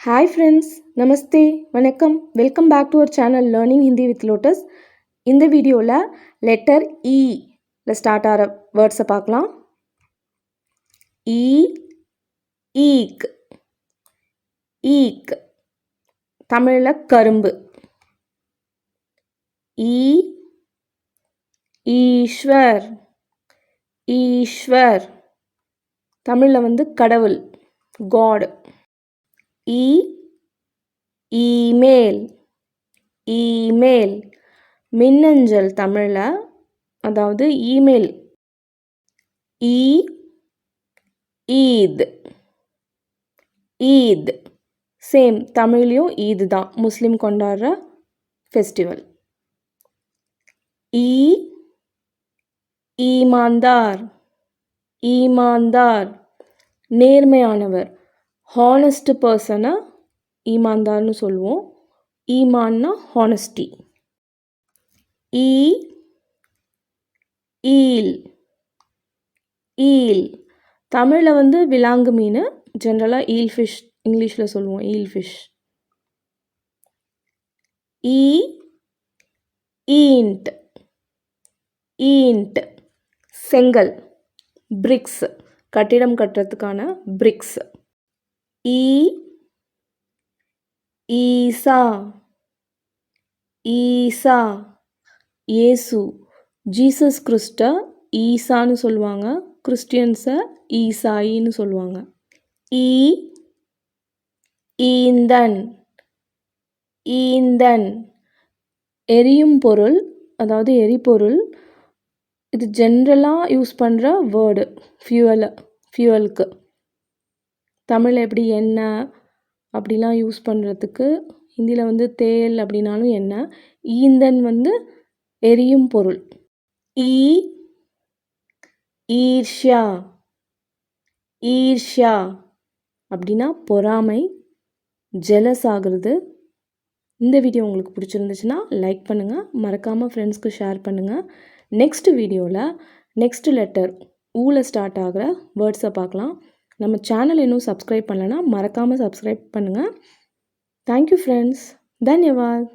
Hi friends, Namaste, Vanakkam, welcome back to our channel Learning Hindi with Lotus. இந்த வீடியோவில் letter ல start ஆகிற வேர்ட்ஸை பார்க்கலாம். ஈக், ஈக், தமிழில் கரும்பு. ஈஸ்வர், ஈஸ்வர், தமிழில் கடவுள், காட். இமெயில், இமெயில், மின்னஞ்சல் தமிழில், அதாவது இமெயில். ஈத், ஈத், சேம் தமிழ்லையும் ஈத் தான், முஸ்லீம் கொண்டாடுற ஃபெஸ்டிவல். ஈமான்தார், ஈமான்தார், நேர்மையானவர். ஹானஸ்ட் பர்சனை ஈமான்தார்னு சொல்லுவோம். ஈமான்னா ஹானஸ்டி. ஈல், ஈல், தமிழில் விலாங்கு மீன், ஜென்ரலாக ஈல் ஃபிஷ் இங்கிலீஷில் சொல்லுவோம், ஈல் ஃபிஷ். ஈண்ட், ஈண்ட், செங்கல், பிரிக்ஸ், கட்டிடம் கட்டுறதுக்கான பிரிக்ஸ். ஈசா, ஈசா, இயேசு, ஜீசஸ் கிறிஸ்ட ஈசான்னு சொல்லுவாங்க, கிறிஸ்டியன்ஸை ஈசாயின்னு சொல்லுவாங்க. ஈந்தன், ஈந்தன், எரியும் பொருள், அதாவது எரிபொருள். இது ஜென்ரலாக யூஸ் பண்ணுற வேர்டு, ஃபியூவலுக்கு. தமிழில் எப்படி எண்ணெய் அப்படிலாம் யூஸ் பண்ணுறதுக்கு, ஹிந்தியில் தேல் அப்படின்னாலும் எண்ணெய். ஈந்தன் எரியும் பொருள். ஈர்ஷ்யா, ஈர்ஷ்யா அப்படின்னா பொறாமை, ஜெலஸ் ஆகுறது. இந்த வீடியோ உங்களுக்கு பிடிச்சிருந்துச்சுன்னா லைக் பண்ணுங்கள், மறக்காமல் ஃப்ரெண்ட்ஸ்க்கு ஷேர் பண்ணுங்கள். நெக்ஸ்ட் வீடியோவில் நெக்ஸ்ட் லெட்டர் ஊல ஸ்டார்ட் ஆகிற வேர்ட்ஸை பார்க்கலாம். நம்ம சேனல் இன்னும் சப்ஸ்கிரைப் பண்ணலைன்னா மறக்காமல் சப்ஸ்கிரைப் பண்ணுங்கள். Thank you friends, தன்யவாத்.